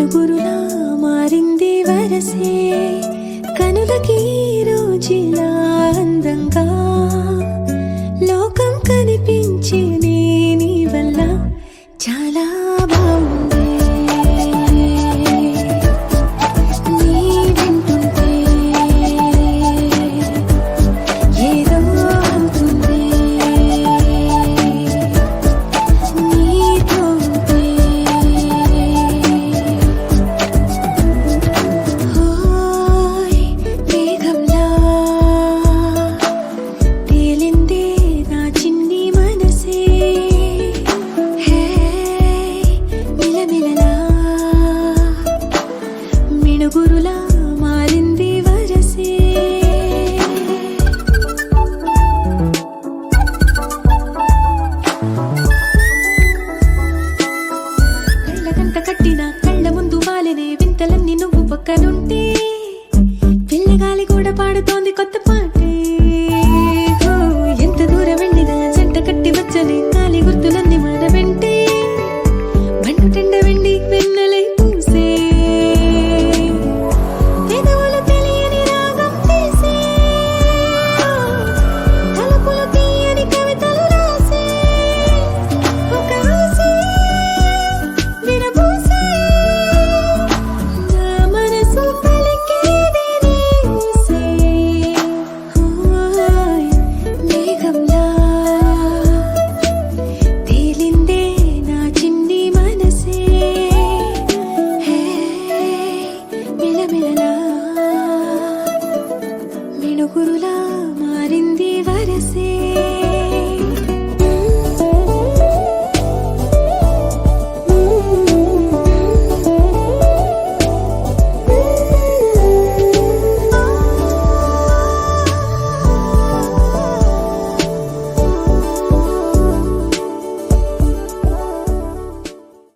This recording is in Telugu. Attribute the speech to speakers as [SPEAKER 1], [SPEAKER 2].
[SPEAKER 1] మినుగురులా మారింది వరసే కనులకి రోజులా అందంగా లోకం కనిపించే నీ వల్ల చాలా బాగుంది నీ వింటుంటే ఏదో అవుతుంది నీతో ఉంటే హోయ్ మేఘంలా తేలిందే నా చిన్ని మనసే హే మిలమిలలా మినుగురులా మారింది వరసే కళ్ళకంట కట్టిన కళ్ళ ముందు వాలినే వింతలన్నీ నువ్వు పక్కనుంటే పిల్లగాలి కూడా పాడుతోంది కొత్త పాటే ఓ, ఎంత దూరం వెళ్ళినా జంట కట్టి వచ్చని గాలి గుర్తులన్నీ మన వెంటే బండుటెండ వెండి వెన్నెలై పూసే పెదవులు తెలియని రాగం తీసే తలుపులు తీయని కవితలు రాసే ఒక ఆసే విరబూసే నా మనసు పలికేది నీ ఊసే హోయ్ మేఘంలా తేలిందే నా చిన్ని మనసే హే మిలమిలలా మినుగురులా